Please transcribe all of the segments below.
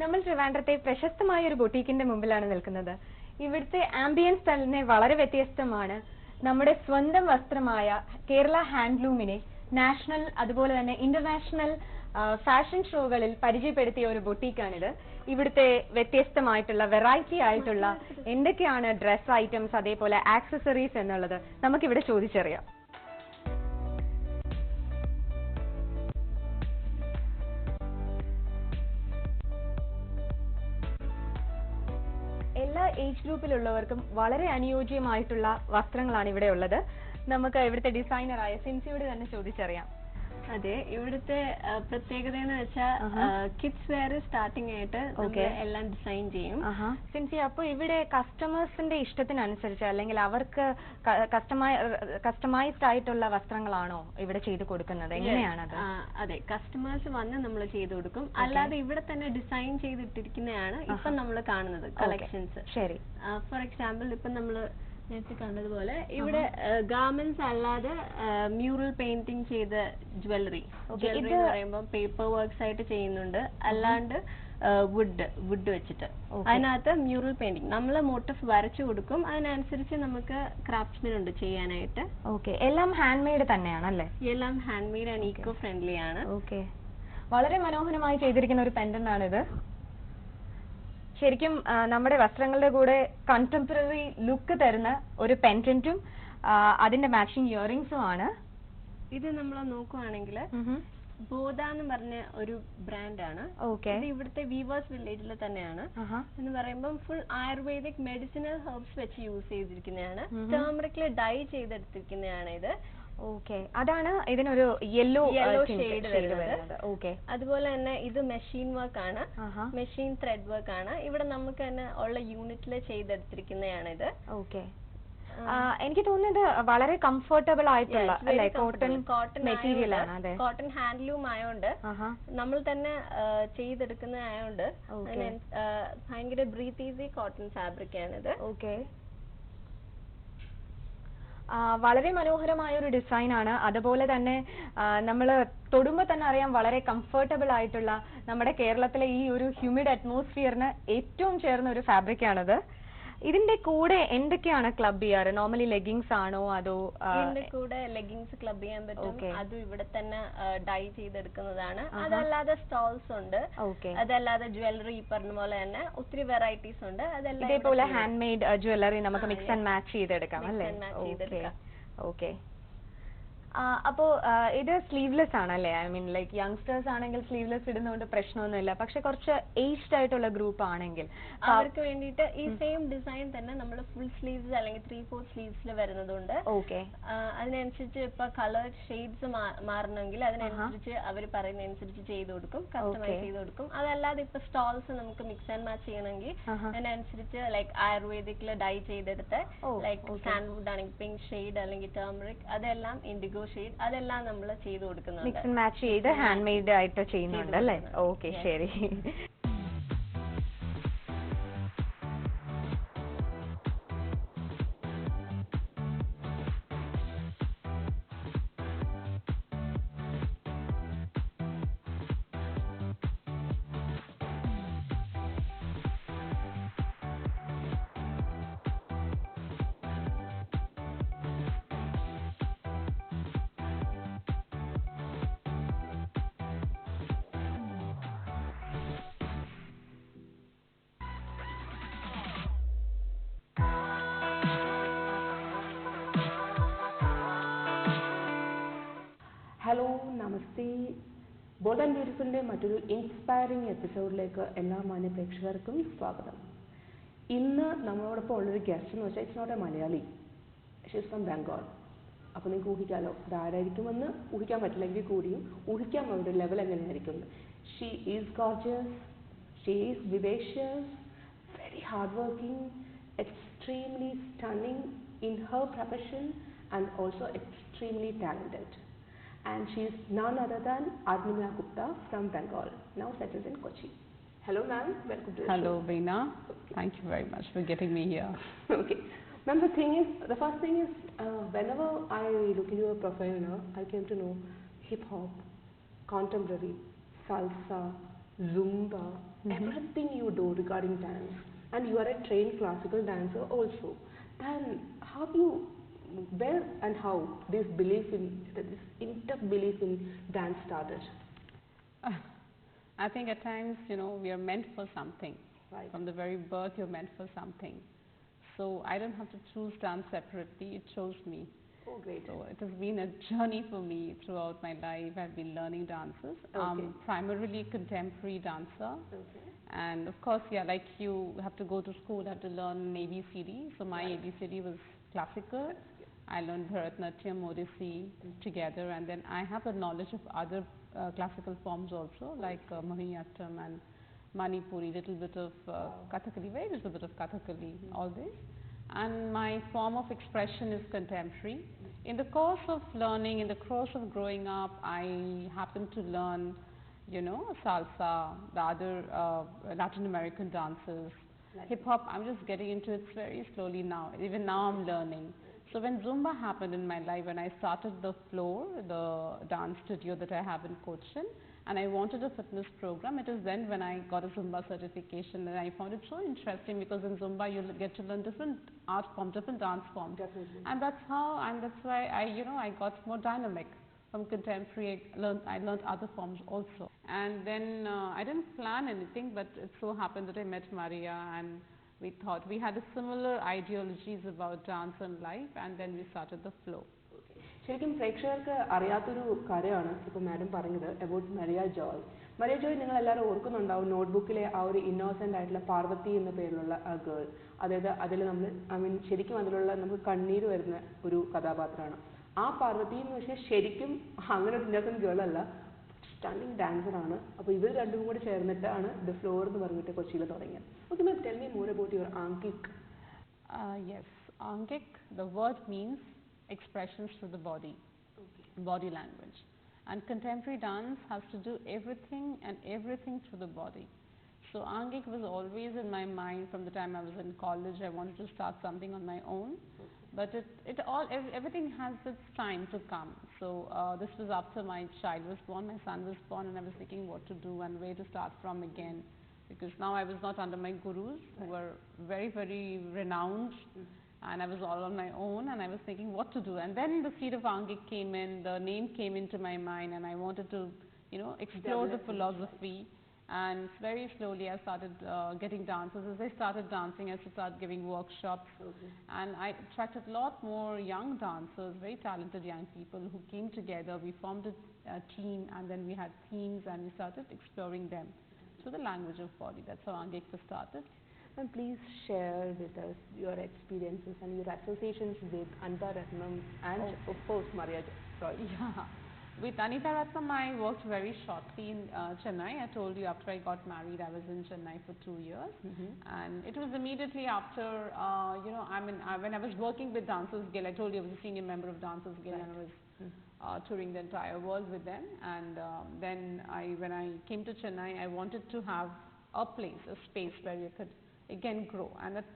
നമ്മൾ ട്രിവാൻഡ്രത്തെ പ്രശസ്തമായ ഒരു ബൊട്ടീക്കിന്റെ മുമ്പിലാണ് നിൽക്കുന്നത്. ഇവിടുത്തെ ആംബിയൻസ് തന്നെ വളരെ വ്യത്യസ്തമാണ്. നമ്മുടെ സ്വന്തം വസ്ത്രമായ കേരള ഹാൻഡ്ലൂമിനെ നാഷണൽ അതുപോലെ തന്നെ ഇന്റർനാഷണൽ ഫാഷൻ ഷോകളിൽ പരിചയപ്പെടുത്തിയ ഒരു ബൊട്ടീക്കാണിത്. ഇവിടുത്തെ വ്യത്യസ്തമായിട്ടുള്ള വെറൈറ്റി ആയിട്ടുള്ള എന്തൊക്കെയാണ് ഡ്രസ് ഐറ്റംസ് അതേപോലെ ആക്സസറീസ് എന്നുള്ളത് നമുക്കിവിടെ ചോദിച്ചറിയാം. എല്ലാ ഏജ് ഗ്രൂപ്പിലുള്ളവർക്കും വളരെ അനുയോജ്യമായിട്ടുള്ള വസ്ത്രങ്ങളാണ് ഇവിടെ ഉള്ളത്. നമുക്ക് ഇവിടുത്തെ ഡിസൈനറായ സിൻസിയോട് തന്നെ ചോദിച്ചറിയാം. അതെ, ഇവിടുത്തെ പ്രത്യേകത എന്ന് വെച്ചാൽ കിഡ്സ് വെയർ സ്റ്റാർട്ടിംഗ് ആയിട്ട് എല്ലാം ഡിസൈൻ ചെയ്യും. സിൻസി, അപ്പൊ ഇവിടെ കസ്റ്റമേഴ്സിന്റെ ഇഷ്ടത്തിനനുസരിച്ച് അല്ലെങ്കിൽ അവർക്ക് കസ്റ്റമൈസ്ഡ് ആയിട്ടുള്ള വസ്ത്രങ്ങളാണോ ഇവിടെ ചെയ്തു കൊടുക്കുന്നത്? എങ്ങനെയാണത്? അതെ, കസ്റ്റമേഴ്സ് വന്ന് നമ്മൾ ചെയ്തു കൊടുക്കും. അല്ലാതെ ഇവിടെ തന്നെ ഡിസൈൻ ചെയ്തിട്ടിരിക്കുന്നതാണ് ഇപ്പൊ നമ്മൾ കാണുന്നത് കളക്ഷൻസ്. ശരി. ഫോർ എക്സാമ്പിൾ ഇപ്പൊ നമ്മൾ നേരത്തെ കണ്ടതുപോലെ ഇവിടെ ഗാർമെന്റ്സ് അല്ലാതെ മ്യൂറൽ പെയിന്റിംഗ് ചെയ്ത ജ്വല്ലറി എന്ന് പറയുമ്പോൾ പേപ്പർ വർക്ക്സ് ആയിട്ട് ചെയ്യുന്നുണ്ട്. അല്ലാണ്ട് വുഡ് വെച്ചിട്ട് അതിനകത്ത് മ്യൂറൽ പെയിന്റിംഗ് നമ്മൾ മോട്ടീഫ് വരച്ചു കൊടുക്കും. അതിനനുസരിച്ച് നമുക്ക് ക്രാഫ്റ്റ്സ്മെൻ ഉണ്ട് ചെയ്യാനായിട്ട്. എല്ലാം ഹാൻഡ് മെയ്ഡ് തന്നെയാണല്ലേ? എല്ലാം ഹാൻഡ് മെയ്ഡ് ആണ്, ഈക്കോ ഫ്രണ്ട്ലി ആണ്. വളരെ മനോഹരമായി ചെയ്തിരിക്കുന്ന ഒരു പെൻഡന്റ് ആണിത്. ശരിക്കും നമ്മുടെ വസ്ത്രങ്ങളുടെ കൂടെ കണ്ടംപററി ലുക്ക് തരുന്ന ഒരു പെൻഡന്റും അതിന്റെ മാച്ചിങ് ഇയറിംഗ്സും ആണ്. ഇത് നമ്മൾ നോക്കുവാണെങ്കിൽ ബോധ എന്ന് പറഞ്ഞ ഒരു ബ്രാൻഡാണ്. ഇത് ഇവിടുത്തെ വീവേഴ്സ് വില്ലേജിൽ തന്നെയാണ്. എന്ന് പറയുമ്പോൾ ഫുൾ ആയുർവേദിക് മെഡിസിനൽ ഹെർബ്സ് വെച്ച് യൂസ് ചെയ്തിരിക്കുന്നതാണ്. ടേമറിക്കില് ഡൈ ചെയ്തെടുത്തിരിക്കുന്നതാണ് ഇത്. അതാണ് ഇതിനൊരു യെല്ലോ ഷെയ്ഡ് വരുന്നത്. അതുപോലെ തന്നെ ഇത് മെഷീൻ വർക്ക് ആണ്, മെഷീൻ ത്രെഡ് വർക്ക് ആണ്. ഇവിടെ നമുക്ക് തന്നെ ഉള്ള യൂണിറ്റിൽ ചെയ്തെടുത്തിരിക്കുന്നതാണ് ഇത്. എനിക്ക് തോന്നുന്നത് വളരെ കംഫർട്ടബിൾ ആയിട്ടുള്ള കോട്ടൺ മെറ്റീരിയൽ ആണ്. കോട്ടൺ ഹാൻഡ്ലൂം ആയതുകൊണ്ട് നമ്മൾ തന്നെ ചെയ്തെടുക്കുന്നതായോണ്ട് ഭയങ്കര ബ്രീത്ത് ഈസി കോട്ടൺ ഫാബ്രിക് ആണിത്. വളരെ മനോഹരമായ ഒരു ഡിസൈൻ ആണ്. അതുപോലെ തന്നെ നമ്മൾ തൊടുമ്പോൾ തന്നെ അറിയാം വളരെ കംഫർട്ടബിൾ ആയിട്ടുള്ള നമ്മുടെ കേരളത്തിലെ ഈ ഒരു ഹ്യൂമിഡ് അറ്റ്മോസ്ഫിയറിന് ഏറ്റവും ചേർന്ന ഒരു ഫാബ്രിക് ആണത്. ഇതിന്റെ കൂടെ എന്തൊക്കെയാണ് ക്ലബ് ചെയ്യാറ്? നോർമലി ലെഗിങ്സ് ആണോ അതോ? ഇതിന്റെ കൂടെ ലെഗിങ്സ് ക്ലബ് ചെയ്യാൻ പറ്റും. അതും ഇവിടെ തന്നെ ഡൈ ചെയ്തെടുക്കുന്നതാണ്. അതല്ലാതെ സ്റ്റോൾസ് ഉണ്ട്. അതല്ലാതെ ജ്വല്ലറി പറഞ്ഞ പോലെ തന്നെ ഒത്തിരി വെറൈറ്റീസ് ഉണ്ട്. അതെല്ലാം ഇതേപോലെ ഹാൻഡ് മെയ്ഡ് ജ്വല്ലറി നമുക്ക് മിക്സ് ആൻഡ് മാച്ച് ചെയ്തെടുക്കാം അല്ലേ? ഓക്കെ. അപ്പോ ഇത് സ്ലീവ്ലെസ് ആണല്ലേ? ഐ മീൻ ലൈക്ക് യങ്സ്റ്റേഴ്സ് ആണെങ്കിൽ സ്ലീവ്ലെസ് ഇടുന്നതുകൊണ്ട് പ്രശ്നമൊന്നുമില്ല. പക്ഷെ കുറച്ച് ഏജ്ഡ് ആയിട്ടുള്ള ഗ്രൂപ്പ് ആണെങ്കിൽ അവർക്ക് വേണ്ടിയിട്ട് ഈ സെയിം ഡിസൈൻ തന്നെ നമ്മൾ ഫുൾ സ്ലീവ്സ് അല്ലെങ്കിൽ 3/4 സ്ലീവ്സിൽ വരുന്നതുകൊണ്ട് അതിനനുസരിച്ച് ഇപ്പൊ കളർ ഷെയ്ഡ്സ് മാറണമെങ്കിൽ അതിനനുസരിച്ച് അവർ പറയുന്ന അനുസരിച്ച് ചെയ്ത് കൊടുക്കും, കസ്റ്റമൈസ് ചെയ്ത് കൊടുക്കും. അതല്ലാതെ ഇപ്പൊ സ്റ്റോൾസ് നമുക്ക് മിക്സ് ആൻഡ് മാച്ച് ചെയ്യണമെങ്കിൽ അതിനനുസരിച്ച് ലൈക്ക് ആയുർവേദിക്കില് ഡൈ ചെയ്തെടുത്ത് ലൈക്ക് സാൻഡ്വുഡ് ആണെങ്കിൽ പിങ്ക് ഷെയ്ഡ് അല്ലെങ്കിൽ ടർമറിക് അതെല്ലാം ഇൻഡിഗോ ഷെയ്ഡ് അതെല്ലാം നമ്മൾ ചെയ്തു കൊടുക്കുന്നുണ്ട്. മിക്സ് ആൻഡ് മാച്ച് ചെയ്ത് ഹാൻഡ് മെയ്ഡ് ആയിട്ട് ചെയ്യുന്നുണ്ട് അല്ലേ? ഓക്കെ, ശരി. Hello, namaste. ബോൾഡ് ആൻഡ് ബ്യൂട്ടിഫുളിൻ്റെ മറ്റൊരു ഇൻസ്പയറിംഗ് എപ്പിസോഡിലേക്ക് എല്ലാ മാന്യ പ്രേക്ഷകർക്കും സ്വാഗതം. ഇന്ന് നമ്മളോടൊപ്പം ഉള്ളൊരു ഗസ്റ്റ് എന്ന് വെച്ചാൽ it's not a Malayali, she's from Bengal. അപ്പോൾ നിങ്ങൾക്ക് ഊഹിക്കാമല്ലോ ഇതാരായിരിക്കുമെന്ന്. ഊഹിക്കാൻ പറ്റില്ലെങ്കിൽ കൂടിയും ഊഹിക്കാൻ അവരുടെ ലെവൽ എങ്ങനെയായിരിക്കും. She is gorgeous, she is vivacious, very hard working, extremely stunning in her profession and also extremely talented. And she is none other than Arnima Gupta from Bengal, now settled in Kochi. Hello ma'am, welcome to the show. Hello Veena, thank you very much for getting me here. Okay ma'am, the first thing is whenever I look at your profile, I came to know hip hop, contemporary, salsa, Zumba, everything you do regarding dance, and you are a trained classical dancer also. Then how you, where and how this belief in this inter belief in dance started? I think at times, you know, we are meant for something. Right. From the very birth, you're meant for something. So I don't have to choose dance separately, it chose me. Oh, great. So it has been a journey for me throughout my life. I've been learning dances. Okay. Primarily contemporary dancer. Okay. And of course, yeah, like you have to go to school, have to learn ABCD. So my ABCD was classical. I learned Bharatanatyam, Odissi together, and then I have the knowledge of other classical forms also, like Mohiniyattam and Manipuri, little bit of Kathakali, very little bit of Kathakali, all this. And my form of expression is contemporary. In the course of learning, in the course of growing up, I happened to learn, you know, salsa, the other Latin American dances, hip hop. I'm just getting into it very slowly now. Even now I'm learning. So when Zumba happened in my life, when I started the floor, the dance studio that I have in Cochin, and I wanted a fitness program, it is then when I got a Zumba certification, and I found it so interesting because in Zumba you get to learn different art forms, different dance forms. Definitely. And that's how, and that's why I got more dynamic. From contemporary, I learned other forms also. And then I didn't plan anything, but it so happened that I met Maria, and we thought we had a similar ideologies about dance and life, and then we started the flow. ശരിക്കും പ്രേക്ഷകർക്ക് അറിയാത്തൊരു കാര്യമാണ് ഇപ്പോൾ madam പറഞ്ഞത് about Maria Joy. Maria Joy നിങ്ങൾ എല്ലാവരും ഓർക്കുന്നുണ്ടാവും, നോട്ട്ബുക്കിലെ ആ ഒരു ഇന്നോസെൻ്റ് ആയിട്ടുള്ള പാർവതി എന്ന പേരിലുള്ള ആ ഗേൾ. അതായത് അതിൽ നമ്മൾ ശരിക്കും അതിലുള്ള നമുക്ക് കണ്ണീര് വരുന്ന ഒരു കഥാപാത്രമാണ്. ആ പാർവതി എന്ന് വെച്ചാൽ ശരിക്കും അങ്ങനെ ഒരു ഇന്നോസെൻ്റ് ഗേൾ അല്ല, സ്റ്റണ്ണിങ് ഡാൻസറാണ്. അപ്പോൾ ഇവർ രണ്ടും കൂടി ചേർന്നിട്ടാണ് ദ ഫ്ലോർ എന്ന് പറഞ്ഞിട്ട് കൊച്ചിയിൽ തുടങ്ങിയത്. Okay ma'am, tell me more about your Angik. Yes, Angik, the word means expressions through the body, body language. And contemporary dance has to do everything and everything through the body. So Angik was always in my mind from the time I was in college. I wanted to start something on my own, but everything has its time to come. So this was after my child was born, my son was born, and I was thinking what to do and where to start from again, because now I was not under my gurus who were very, very renowned. And I was all on my own, and I was thinking what to do. And then the seed of Angik came in, the name came into my mind, and I wanted to, you know, explore the philosophy. And very slowly I started getting dancers. As I started dancing, I started giving workshops. And I attracted a lot more young dancers, very talented young people who came together. We formed a team, and then we had themes, and we started exploring them through the language of body. That's how Angik was started. And please share with us your experiences and your associations with Anita Ratnam and of course Maria Joy. Yeah, with Anita Ratnam I worked very shortly in Chennai. I told you after I got married I was in Chennai for 2 years, and it was immediately after when I was working with Dancers Guild. I told you I was a senior member of Dancers Guild, and I was touring the entire world with them. And then when I came to Chennai, I wanted to have a place, a space where you could again grow, and that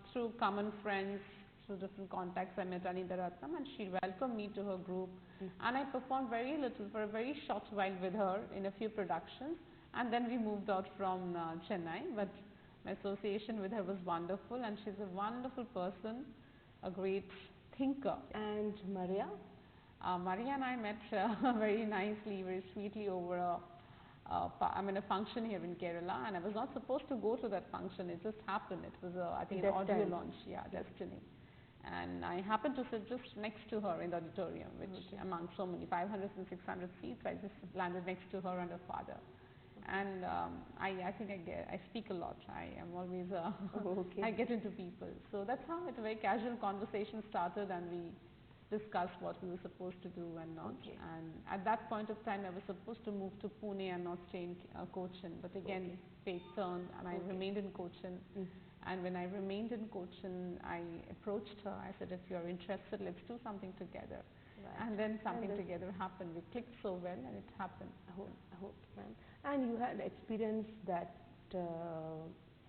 through common friends, through different contacts, I met Anita Ratnam, and she welcomed me to her group. And I performed very little for a very short while with her in a few productions, and then we moved out from Chennai. But my association with her was wonderful, and she's a wonderful person, a great thinker. And Maria? Maria and I met very nicely, very sweetly over a function here in Kerala, and I was not supposed to go to that function. It just happened. It was I think an audio launch, destiny. And I happened to sit just next to her in the auditorium, which among so many 500 and 600 seats, I just landed next to her and her father. And I think I speak a lot. I am always I get into people. So that's how a very casual conversation started, and we discuss what we were supposed to do and not. And at that point of time I was supposed to move to Pune and not stay in Cochin, but again fate turned, and I remained in Cochin. And when I remained in Cochin, I approached her. I said, if you are interested, let's do something together. And then something together happened. We clicked so well, and it happened. I hope, ma'am. And you had experienced that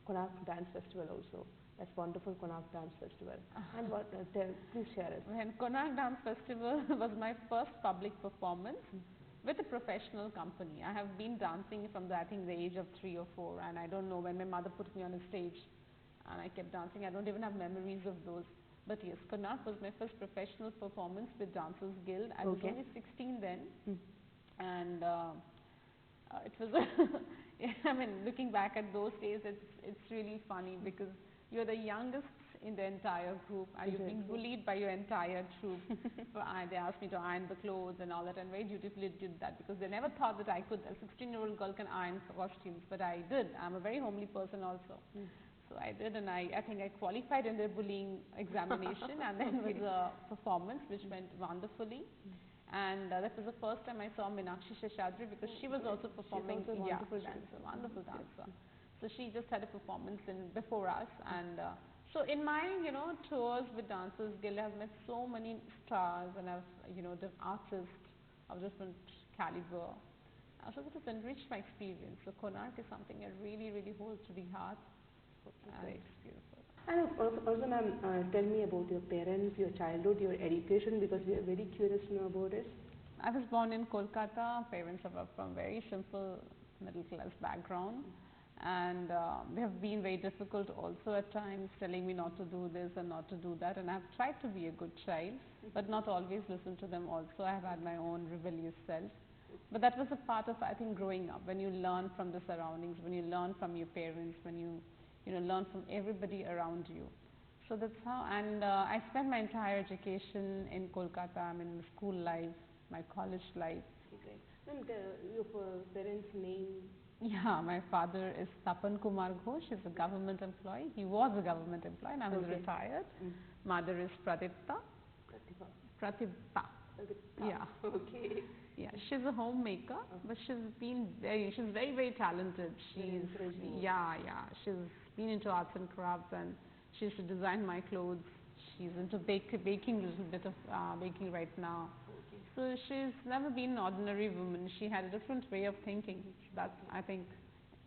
Konark Dance Festival also. That's wonderful, Konark Dance Festival. And what? Please share it. When Konark Dance Festival was my first public performance, with a professional company. I have been dancing from the, I think the age of 3 or 4, and I don't know when my mother put me on a stage and I kept dancing. I don't even have memories of those. But yes, Connaught was my first professional performance with Dancers Guild. I was only 16 then, and it was, I mean, looking back at those days, it's really funny because you're the youngest in the entire group and you're being bullied by your entire troop. They asked me to iron the clothes and all that, and very dutifully did that because they never thought that I could, a 16-year-old girl can iron costumes, but I did. I'm a very homely person also. So I did, and I think I qualified in their bullying examination and then with a performance which went wonderfully. And that was the first time I saw Meenakshi Seshadri because she was also performing. She's also a wonderful dancer. She's a wonderful dancer. So she just had a performance before us, and so in my tours with Dancers Guild, I've met so many stars, and I've the artists of different caliber. So that has enriched my experience. So Connaught is something I really, really hold to the heart, and it's beautiful. And also, ma'am, tell me about your parents, your childhood, your education, because we are very curious to know about it. I was born in Kolkata. Parents are from very simple middle class background. And they have been very difficult also at times, telling me not to do this and not to do that, and I have tried to be a good child, but not always listen to them also. I have had my own rebellious self, but that was a part of, I think, growing up, when you learn from the surroundings, when you learn from your parents, when you learn from everybody around you. So that's how, and I spent my entire education in Kolkata. I mean, school life, my college life. Okay. And your parents' name? Yeah, my father is Tapan Kumar Ghosh. He's a government employee. He was a government employee, now he's retired. Mother is Pratibha. Pratibha. Yeah. Okay. Yeah, she's a homemaker, but she's very, very talented. She's she's been into arts and crafts, and she used to design my clothes. She's into baking, a little bit of baking right now. So she's never been an ordinary woman. She had a different way of thinking. That, I think,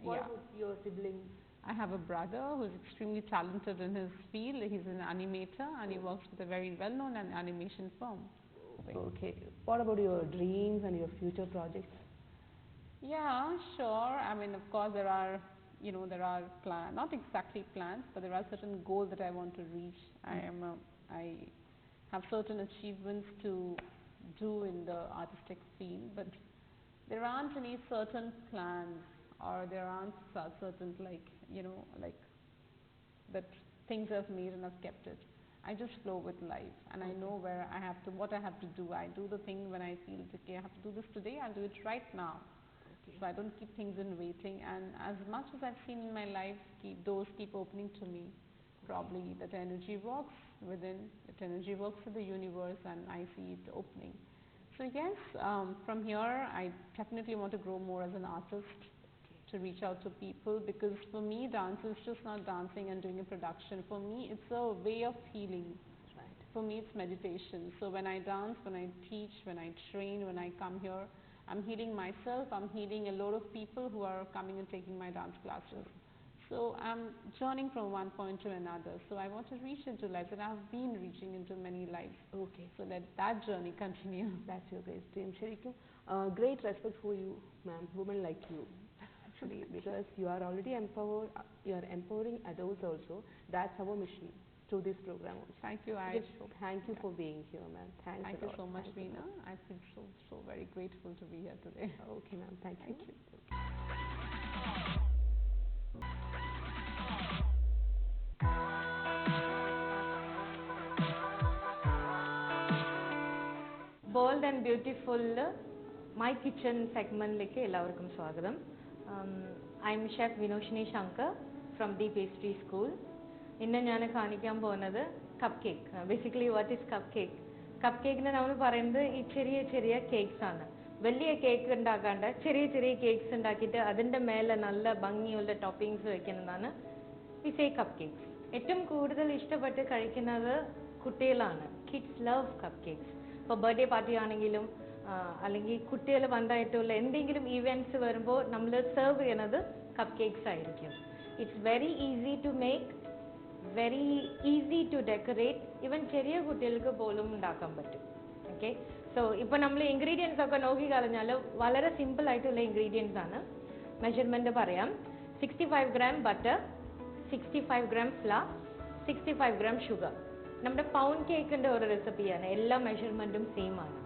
What about your siblings? I have a brother who's extremely talented in his field. He's an animator and he works with a very well-known animation firm. Okay. What about your dreams and your future projects? Yeah, sure. I mean, of course, there are plans, not exactly plans, but there are certain goals that I want to reach. I have certain achievements to do in the artistic field, but there aren't any certain plans, or there aren't certain that things I've made and I've kept it. I just flow with life, and I know what I have to do. I do the thing when I feel okay, I have to do this today, I'll do it right now. So I don't keep things in waiting, and as much as I've seen in my life, doors keep opening to me. Probably that energy works within, that energy works with the universe, and I see it opening. So yes, from here I definitely want to grow more as an artist, to reach out to people, because for me dance is just not dancing and doing a production. For me it's a way of healing. For me it's meditation. So when I dance, when I teach, when I train, when I come here, I'm healing myself, I'm healing a lot of people who are coming and taking my dance classes. So I'm journeying from one point to another. So I want to reach into lives, and I've been reaching into many lives. Okay. So let that journey continue. That's your great dream, Sharika. Great respect for you, ma'am, women like you, actually, because you are already empowered, you are empowering others also. That's our mission through this program also. Thank you, Yes, thank you for being here, ma'am. Thank you so much, Veena. I feel so very grateful to be here today. Okay, ma'am. Thank you. Bold and beautiful my kitchen സെഗ്മെന്റിലേക്ക് എല്ലാവർക്കും സ്വാഗതം. I'm chef Vinoshini Shankar from the pastry school. ഇന്ന് ഞാൻ കാണിക്കാൻ പോകുന്നത് cupcake. Basically what is cupcake? കപ്പ് കേക്കിന് നമ്മൾ പറയുന്നത് ഈ ചെറിയ ചെറിയ കേക്ക്സ് ആണ്. വലിയ കേക്ക് ഉണ്ടാക്കാണ്ട് ചെറിയ ചെറിയ കേക്ക്സ് ഉണ്ടാക്കിയിട്ട് അതിൻ്റെ മേലെ നല്ല ഭംഗിയുള്ള ടോപ്പിങ്സ് വെക്കുന്നതാണ് വി സേ കപ്പ് കേക്ക്സ്. ഏറ്റവും കൂടുതൽ ഇഷ്ടപ്പെട്ട് കഴിക്കുന്നത് കുട്ടികളാണ്. Kids love cup cakes. ഇപ്പോൾ ബർത്ത്ഡേ പാർട്ടി ആണെങ്കിലും അല്ലെങ്കിൽ കുട്ടികൾ വന്നായിട്ടുള്ള എന്തെങ്കിലും ഈവെൻറ്റ്സ് വരുമ്പോൾ നമ്മൾ സെർവ് ചെയ്യുന്നത് കപ്പ് കേക്ക്സ് ആയിരിക്കും. It's very easy to make, very easy to decorate. Even ചെറിയ കുട്ടികൾക്ക് പോലും ഉണ്ടാക്കാൻ പറ്റും. ഓക്കെ, സോ ഇപ്പോൾ നമ്മൾ ഇൻഗ്രീഡിയൻസ് ഒക്കെ നോക്കിക്കളഞ്ഞാൽ വളരെ സിമ്പിൾ ആയിട്ടുള്ള ഇൻഗ്രീഡിയൻസ് ആണ്. മെഷർമെന്റ് പറയാം. 65 gram butter, 65 gram flower, 65 gram sugar. നമ്മുടെ പൗണ്ട് കേക്കിന്റെ ഒരു റെസിപ്പിയാണ്. എല്ലാ മെഷർമെന്റും സെയിം ആണ്.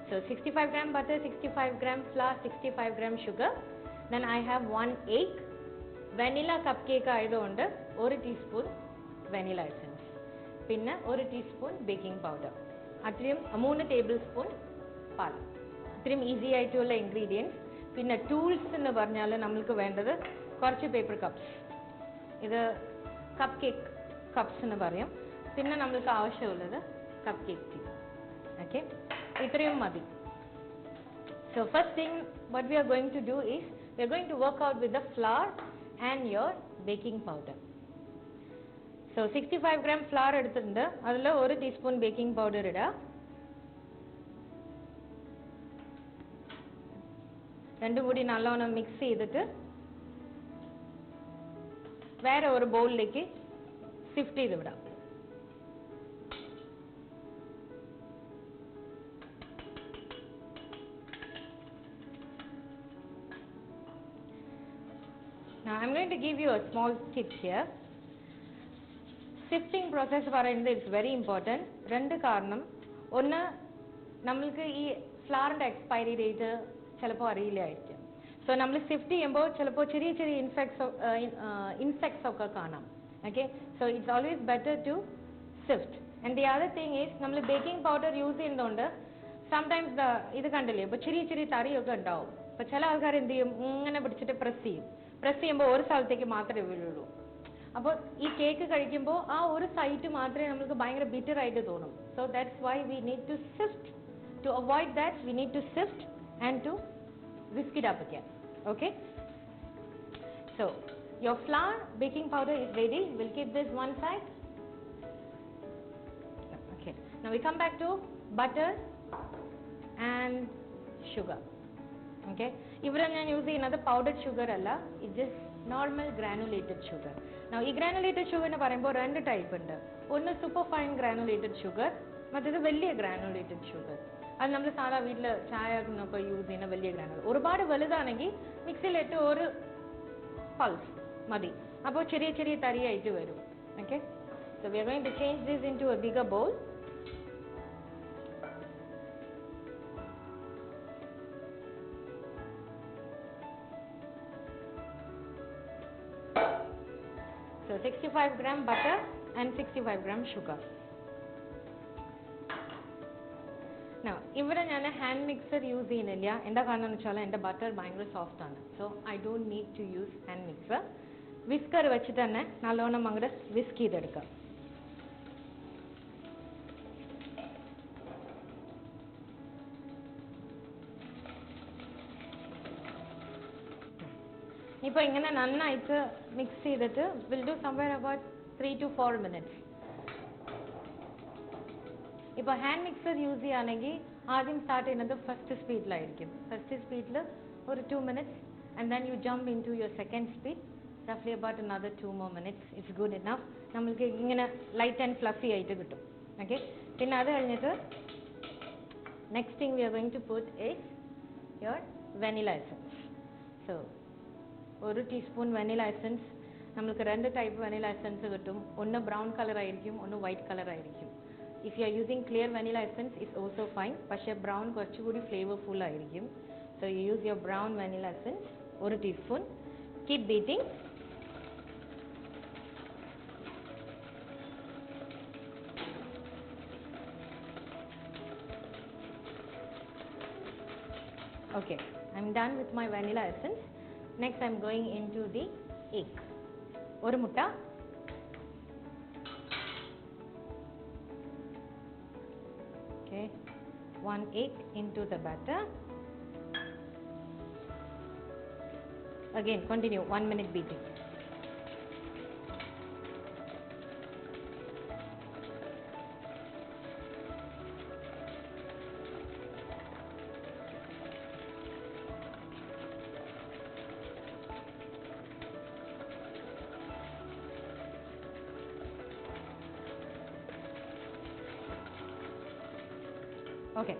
So 65 gram butter, 65 gram flour, 65 gram sugar. Then I have 1 egg. Vanilla cupcake ആയതുകൊണ്ട് 1 ടീസ്പൂൺ vanilla essence. പിന്നെ 1 ടീസ്പൂൺ ബേക്കിംഗ് പൗഡർ. അത്രയും 3 ടേബിൾ സ്പൂൺ പാൽ. ഇത്രയും ഈസി ആയിട്ടുള്ള ഇൻഗ്രീഡിയൻസ്. പിന്നെ ടൂൾസ് എന്ന് പറഞ്ഞാൽ നമ്മൾക്ക് വേണ്ടത് കുറച്ച് പേപ്പർ കപ്സ്. ഇത് കപ്പ് കേക്ക് കപ്സ് എന്ന് പറയും. പിന്നെ നമ്മൾക്ക് ആവശ്യമുള്ളത് കപ്പ് കേക്ക് ടീ. ഓക്കെ, ഇത്രയും മതി. So first thing what we are going to do is we are going to work out with the flour and your baking powder. So 65 gram flour എടുത്തിട്ടുണ്ട്. അതിൽ 1 teaspoon baking powder ഇടുക. രണ്ടും കൂടി നല്ലോണം mix ചെയ്തിട്ട് വേറെ ഒരു ബൗളിലേക്ക് ഷിഫ്റ്റ് ചെയ്ത് വിടാം. Now I am going to give you a small tip here. Sifting process പറയുന്നത് it's very important. രണ്ട് കാരണം. ഒന്ന്, നമ്മൾക്ക് ഈ ഫ്ലവറിന്റെ എക്സ്പയറി ഡേറ്റ് ചിലപ്പോൾ അറിയില്ലായിരിക്കും. സോ നമ്മൾ സിഫ്റ്റ് ചെയ്യുമ്പോൾ ചിലപ്പോൾ ചെറിയ ചെറിയ ഇൻസെക്ട്സ് ഒക്കെ കാണാം. Okay, so it's always better to sift. And the other thing is നമ്മൾ ബേക്കിംഗ് പൗഡർ യൂസ് ചെയ്യുന്നതുകൊണ്ട് സംടൈംസ് ഇത് കണ്ടില്ലേ, ഇപ്പോൾ ചെറിയ ചെറിയ തറിയൊക്കെ ഉണ്ടാവും. അപ്പോൾ ചില ആൾക്കാർ എന്ത് ചെയ്യും, ഇങ്ങനെ പിടിച്ചിട്ട് പ്രസ് ചെയ്യും. പ്രസ് ചെയ്യുമ്പോൾ ഒരു സ്ഥലത്തേക്ക് മാത്രമേ വീഴുള്ളൂ. അപ്പോൾ ഈ കേക്ക് കഴിക്കുമ്പോൾ ആ ഒരു സൈറ്റ് മാത്രമേ നമുക്ക് ഭയങ്കര ബിറ്റർ ആയിട്ട് തോന്നും. So that's why we need to sift. To avoid that we need to sift and to whisk it up again. Okay, so your flour, baking powder is ready. We'll keep this one side. Okay, now we come back to butter and sugar. Okay, ഇവിടെ ഞാൻ use ചെയ്യുന്നത് powdered sugar അല്ല, it just normal granulated sugar. Now ഈ granulated sugar എന്ന് പറയുമ്പോൾ രണ്ട് type ഉണ്ട്. ഒന്ന് സൂപ്പർ ഫൈൻ ഗ്രാനുലേറ്റഡ് ഷുഗർ, മറ്റേത് വലിയ ഗ്രാനുലേറ്റഡ് ഷുഗർ. അത് നമ്മൾ സാധാ വീട്ടിൽ ചായനൊക്കെ യൂസ് ചെയ്യുന്ന വലിയ ഗ്രാനുകൾ. ഒരുപാട് വലുതാണെങ്കിൽ മിക്സിയിലിട്ട് ഒരു പൾസ് മതി, അപ്പോൾ ചെറിയ ചെറിയ തരിയായിട്ട് വരും. Okay, so we are going to change this into a bigger bowl. So 65 gram butter and 65 gram sugar. Now, ഇവിടെ ഞാൻ ഹാൻഡ് മിക്സർ യൂസ് ചെയ്യുന്നില്ല. എന്താ കാരണം എന്ന് വെച്ചാൽ എൻ്റെ ബട്ടർ ഭയങ്കര സോഫ്റ്റ് ആണ്. So I don't need to use hand mixer. Whisker വെച്ചിട്ട് തന്നെ നല്ലോണം അങ്ങോട്ട് വിസ്ക് ചെയ്തെടുക്കാം. ഇപ്പോൾ ഇങ്ങനെ നന്നായിട്ട് മിക്സ് ചെയ്തിട്ട് will do somewhere about 3 to 4 minutes. ഇപ്പോൾ ഹാൻഡ് മിക്സർ യൂസ് ചെയ്യുകയാണെങ്കിൽ ആദ്യം സ്റ്റാർട്ട് ചെയ്യുന്നത് ഫസ്റ്റ് സ്പീഡിലായിരിക്കും. ഫസ്റ്റ് സ്പീഡിൽ ഒരു 2 minutes and then you jump into your second speed, roughly about another 2 more minutes. It's good enough. നമ്മൾക്ക് ഇങ്ങനെ ലൈറ്റ് ആൻഡ് ഫ്ലഫി ആയിട്ട് കിട്ടും. ഓക്കെ, പിന്നെ അത് കഴിഞ്ഞിട്ട് next thing we are going to put is your vanilla essence. So 1 teaspoon vanilla essence. നമ്മൾക്ക് രണ്ട് type vanilla essence കിട്ടും. ഒന്ന് ബ്രൗൺ കളർ ആയിരിക്കും, ഒന്ന് വൈറ്റ് കളർ ആയിരിക്കും. If you are using clear vanilla essence, it's also fine. പക്ഷേ brown കുറച്ചുകൂടി flavorful ആയിരിക്കും. So you use your brown vanilla essence, 1 teaspoon. Keep beating. Okay, I'm done with my vanilla essence. Next I'm going into the egg. ഒരു മുട്ട. Okay, 1 egg into the batter. Again, continue 1 minute beating. Okay,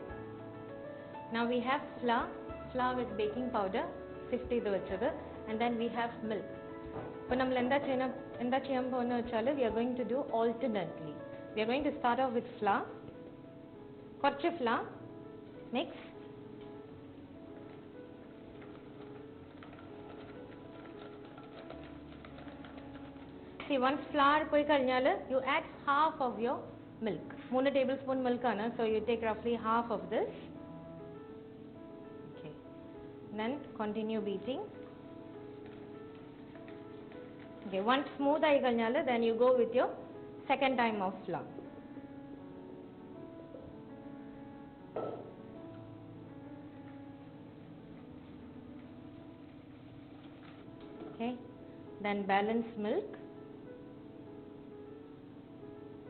Now we have flour. Flour with baking powder, sift ചെയ്ത് വെച്ചത്, and then we have milk. അപ്പോൾ നമ്മൾ എന്താ ചെയ്യാൻ പോകുന്നത് വെച്ചാൽ we are going to do alternately. We are going to start off with flour. കുറച്ച് flour mix. See, once flour പോയി കഴിഞ്ഞാൽ you add half of your milk. 3 tablespoon milk ആണ്, so you take roughly half of this. Okay. Then continue beating. Okay, once smooth ആയി കഴിഞ്ഞാൽ then you go with your second time of flour. Okay, then balance milk.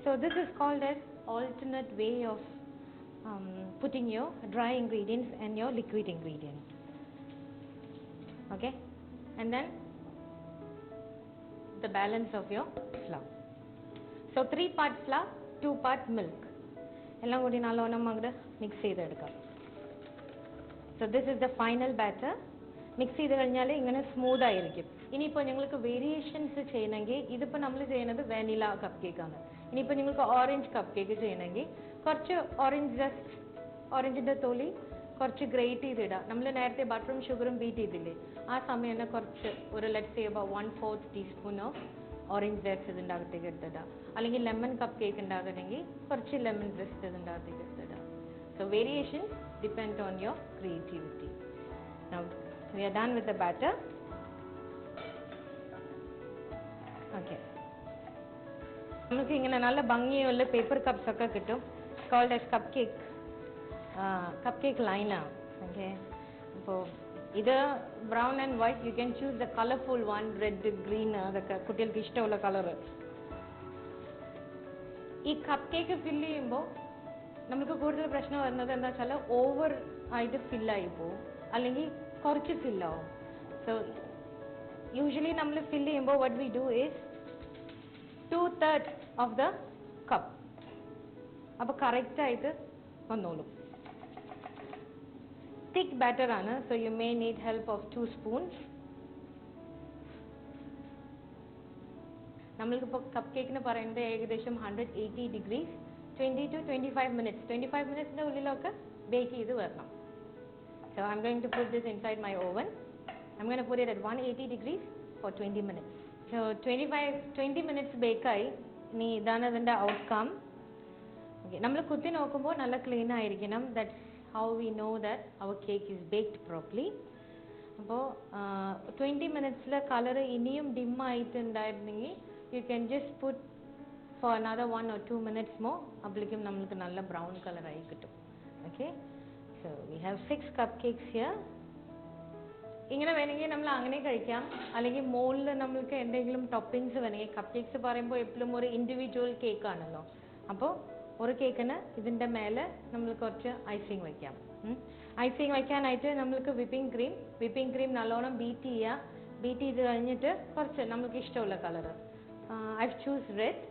So this is called as alternate way of putting your dry ingredients and your liquid ingredients. Okay, and then the balance of your flour. So 3 part flour, 2 part milk. എല്ലാം കൂടി നല്ലോണം അങ്ങോട്ട് mix ചെയ്തെടുക്കാം. So this is the final batter. Mix ചെയ്ത് കഴിഞ്ഞാൽ ഇങ്ങനെ smooth ആയിരിക്കും. ഇനിയിപ്പോൾ നിങ്ങൾക്ക് വേരിയേഷൻസ് ചെയ്യണമെങ്കിൽ ഇതിപ്പോൾ നമ്മൾ ചെയ്യുന്നത് വാനില കപ്പ് കേക്ക് ആണ്. ഇനിയിപ്പോൾ നിങ്ങൾക്ക് ഓറഞ്ച് കപ്പ് കേക്ക് ചെയ്യണമെങ്കിൽ കുറച്ച് ഓറഞ്ചിൻ്റെ തൊലി കുറച്ച് ഗ്രേറ്റ് ചെയ്തിടുക. നമ്മൾ നേരത്തെ ബട്ടറും ഷുഗറും ബീറ്റ് ചെയ്തില്ലേ, ആ സമയം തന്നെ കുറച്ച് ഒരു let's say about 1/4 teaspoon of orange just ഇതിൻ്റെ അകത്തേക്ക് എടുത്തിടുക. അല്ലെങ്കിൽ ലെമൺ കപ്പ് കേക്ക് ഉണ്ടാക്കണമെങ്കിൽ കുറച്ച് ലെമൺ ജെസ്റ്റ് ഇതിൻ്റെ അകത്തേക്ക് എടുത്തിടുക. So variations depend on your creativity. Now we are done with the batter. Okay. നമുക്ക് ഇങ്ങനെ നല്ല ഭംഗിയുള്ള പേപ്പർ കപ്സ് ഒക്കെ കിട്ടും. കോൾഡ് ആസ് കപ്പ് കേക്ക് ലൈനാണ്. ഓക്കെ, അപ്പോൾ ഇത് brown and white, you can choose the colourful one, red green, അതൊക്കെ കുട്ടികൾക്ക് ഇഷ്ടമുള്ള കളറ്. ഈ കപ്പ് കേക്ക് ഫില്ല് ചെയ്യുമ്പോൾ നമുക്ക് കൂടുതൽ പ്രശ്നം വരുന്നത് എന്താ വെച്ചാൽ ഓവർ ആയിട്ട് ഫില്ലായി പോവും, അല്ലെങ്കിൽ കുറച്ച് ഫില്ലാവും. സോ യൂഷ്വലി നമ്മൾ ഫില്ല് ചെയ്യുമ്പോൾ what we do is 2/3 of the cup. അപ്പോൾ കറക്റ്റ് ആയിട്ട് വന്നോളും. തിക്ക് ബാറ്റർ ആണ്, so you may need help of 2 spoons. നമ്മൾക്കിപ്പോൾ കപ്പ് കേക്കിന് പറയുന്നത് ഏകദേശം 180 degrees 20 to 25 minutes. 25 minutes ഉള്ളിലൊക്കെ ബേക്ക് ചെയ്ത് വരണം. So I'm going to put this inside my oven. I'm going to put it at 180 degrees for 20 minutes. So 20 minutes bake ആയി. ഇനി ഇതാണ് അതിൻ്റെ ഔട്ട്കം. ഓക്കെ, നമ്മൾ കുത്തി നോക്കുമ്പോൾ നല്ല ക്ലീൻ ആയിരിക്കണം. That's how we know that our cake is baked properly. അപ്പോൾ 20 minutesൽ കളർ ഇനിയും ഡിം ആയിട്ടുണ്ടായിരുന്നെങ്കിൽ you can just put for another 1 or 2 minutes more. അപ്പോഴേക്കും നമ്മൾക്ക് നല്ല ബ്രൗൺ കളറായി കിട്ടും. Okay, so we have 6 cupcakes here. ഇങ്ങനെ വേണമെങ്കിൽ നമ്മൾ അങ്ങനെ കഴിക്കാം, അല്ലെങ്കിൽ മുകളിൽ നമ്മൾക്ക് എന്തെങ്കിലും ടോപ്പിങ്സ് വേണമെങ്കിൽ. കപ്പ് കേക്ക്സ് പറയുമ്പോൾ എപ്പോഴും ഒരു ഇൻഡിവിജ്വൽ കേക്ക് ആണല്ലോ, അപ്പോൾ ഒരു കേക്കിന് ഇതിൻ്റെ മേലെ നമ്മൾ കുറച്ച് ഐസിങ് വയ്ക്കാം. ഐസിങ് വയ്ക്കാനായിട്ട് നമ്മൾക്ക് വിപ്പിംഗ് ക്രീം നല്ലോണം ബീറ്റ് ചെയ്ത് കഴിഞ്ഞിട്ട് കുറച്ച് നമുക്ക് ഇഷ്ടമുള്ള കളറ്, ഐ ചൂസ് റെഡ്.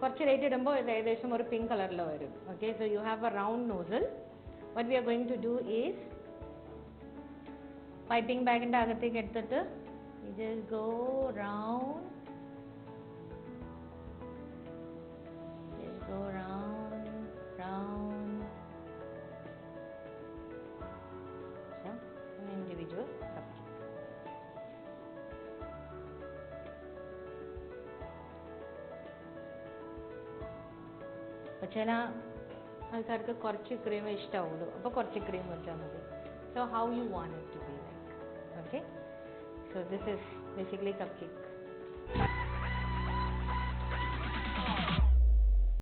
കുറച്ച് റേറ്റ് ഇടുമ്പോൾ ഇത് ഏകദേശം ഒരു പിങ്ക് കളറിൽ വരും. Okay, so you have A round nozzle. What we are going to do is piping bag ന്റെ അകത്തേക്ക് എടുത്തിട്ട് we just go round, so an individual cupcake. അപ്പോൾ ചില ആൾക്കാർക്ക് കുറച്ച് ക്രീം ഇഷ്ടമാവുള്ളൂ, അപ്പോൾ കുറച്ച് ക്രീം വെച്ചാൽ മതി. So how you want it to be like. Okay, so this is basically cup cake.